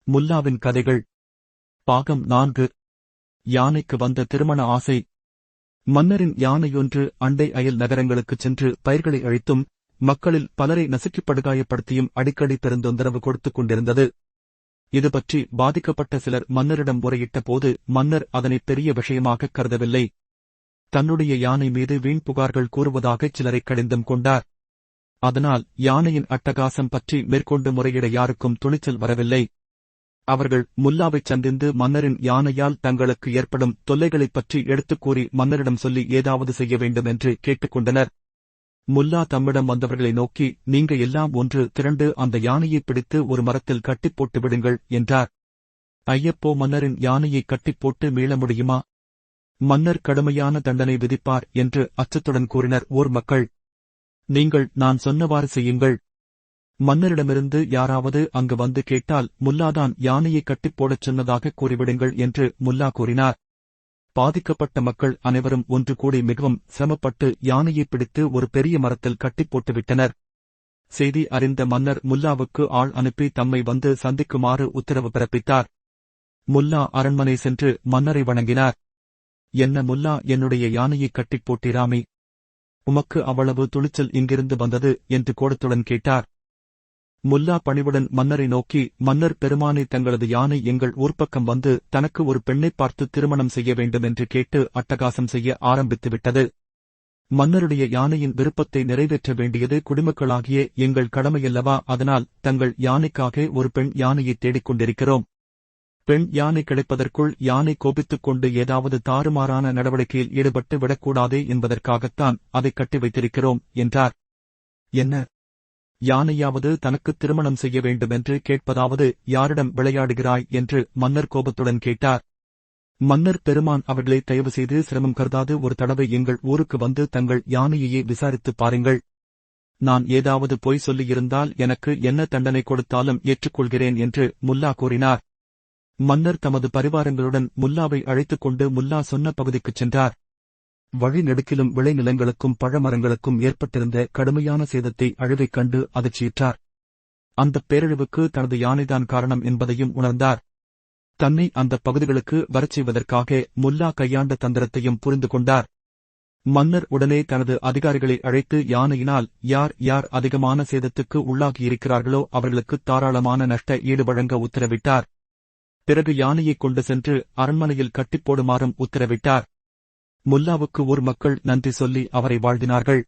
முல்லாவின் கதைகள் பாகம் 4. யானைக்கு வந்த திருமண ஆசை. மன்னரின் யானையொன்று அண்டை அயல் நகரங்களுக்குச் சென்று பயிர்களை அழித்தும் மக்களில் பலரை நசுக்கிப் படுகாயப்படுத்தியும் அடிக்கடி பெருந்தொந்தரவு கொடுத்துக் கொண்டிருந்தது. இதுபற்றி பாதிக்கப்பட்ட சிலர் மன்னரிடம் முறையிட்ட போது மன்னர் அதனை பெரிய விஷயமாகக் கருதவில்லை. தன்னுடைய யானை மீது வீண் புகார்கள் கூறுவதாகச் சிலரை கடிந்தம் கொண்டார். அதனால் யானையின் அட்டகாசம் பற்றி மேற்கொண்டு முறையிட யாருக்கும் துணிச்சல் வரவில்லை. அவர்கள் முல்லாவைச் சந்தித்து மன்னரின் யானையால் தங்களுக்கு ஏற்படும் தொல்லைகளைப் பற்றி எடுத்துக் கூறி மன்னரிடம் சொல்லி ஏதாவது செய்ய வேண்டும் என்று கேட்டுக்கொண்டனர். முல்லா தம்மிடம் வந்தவர்களை நோக்கி, நீங்க எல்லாம் ஒன்று திரண்டு அந்த யானையை பிடித்து ஒரு மரத்தில் கட்டிப் போட்டு விடுங்கள் என்றார். ஐயப்போ, மன்னரின் யானையை கட்டிப் போட்டு மீள முடியுமா? மன்னர் கடுமையான தண்டனை விதிப்பார் என்று அச்சத்துடன் கூறினர் ஊர் மக்கள். நீங்கள் நான் சொன்னவாறு செய்யுங்கள். மன்னரிடமிருந்து யாராவது அங்கு வந்து கேட்டால் முல்லாதான் யானையை கட்டிப் போடச் சொன்னதாக கூறிவிடுங்கள் என்று முல்லா கூறினார். பாதிக்கப்பட்ட மக்கள் அனைவரும் ஒன்று கூடி மிகவும் சிரமப்பட்டு யானையை பிடித்து ஒரு பெரிய மரத்தில் கட்டிப் போட்டுவிட்டனர். செய்தி அறிந்த மன்னர் முல்லாவுக்கு ஆள் அனுப்பி தம்மை வந்து சந்திக்குமாறு உத்தரவு பிறப்பித்தார். முல்லா அரண்மனை சென்று மன்னரை வணங்கினார். என்ன முல்லா, என்னுடைய யானையை கட்டிப் போட்டிராமே, உமக்கு அவ்வளவு துணிச்சல் இங்கிருந்து வந்தது என்று கோடத்துடன் கேட்டார். முல்லா பணிவுடன் மன்னரை நோக்கி, மன்னர் பெருமானை, தங்களது யானை எங்கள் ஊர்ப்பக்கம் வந்து தனக்கு ஒரு பெண்ணைப் பார்த்து திருமணம் செய்ய வேண்டும் என்று கேட்டு அட்டகாசம் செய்ய ஆரம்பித்துவிட்டது. மன்னருடைய யானையின் விருப்பத்தை நிறைவேற்ற வேண்டியது குடிமக்களாகிய எங்கள் கடமையல்லவா? அதனால் தங்கள் யானைக்காக ஒரு பெண் யானையை தேடிக் கொண்டிருக்கிறோம். பெண் யானை கிடைப்பதற்குள் யானை கோபித்துக் கொண்டு ஏதாவது தாறுமாறான நடவடிக்கையில் ஈடுபட்டு விடக்கூடாதே என்பதற்காகத்தான் அதை கட்டி வைத்திருக்கிறோம் என்றார். என்ன, யானையாவது தனக்கு திருமணம் செய்ய வேண்டுமென்று கேட்பதாவது யாரிடம் விளையாடுகிறாய் என்று மன்னர் கோபத்துடன் கேட்டார். மன்னர் பெருமான் அவர்களை தயவு செய்து சிரமம் கருதாது ஒரு தடவை எங்கள் ஊருக்கு வந்து தங்கள் யானையையே விசாரித்துப் பாருங்கள். நான் ஏதாவது பொய் சொல்லியிருந்தால் எனக்கு என்ன தண்டனை கொடுத்தாலும் ஏற்றுக்கொள்கிறேன் என்று முல்லா கூறினார். மன்னர் தமது பரிவாரங்களுடன் முல்லாவை அழைத்துக் கொண்டு முல்லா சொன்ன பகுதிக்குச் சென்றார். வழிநெடுக்கிலும் விளைநிலங்களுக்கும் பழமரங்களுக்கும் ஏற்பட்டிருந்த கடுமையான சேதத்தை அழிவைக் கண்டு அதிர்ச்சியுற்றார். அந்தப் பேரழிவுக்கு தனது யானைதான் காரணம் என்பதையும் உணர்ந்தார். தன்னை அந்தப் பகுதிகளுக்கு வரச் செய்வதற்காக முல்லா கையாண்ட தந்திரத்தையும் புரிந்து கொண்டார். மன்னர் உடனே தனது அதிகாரிகளை அழைத்து யானையினால் யார் யார் அதிகமான சேதத்துக்கு உள்ளாகியிருக்கிறார்களோ அவர்களுக்கு தாராளமான நஷ்ட ஈடு வழங்க உத்தரவிட்டார். பிறகு யானையைக் கொண்டு சென்று அரண்மனையில் கட்டிப் போடுமாறும் உத்தரவிட்டார். முல்லாவுக்கு ஊர் மக்கள் நன்றி சொல்லி அவரை வாழ்த்தினார்கள்.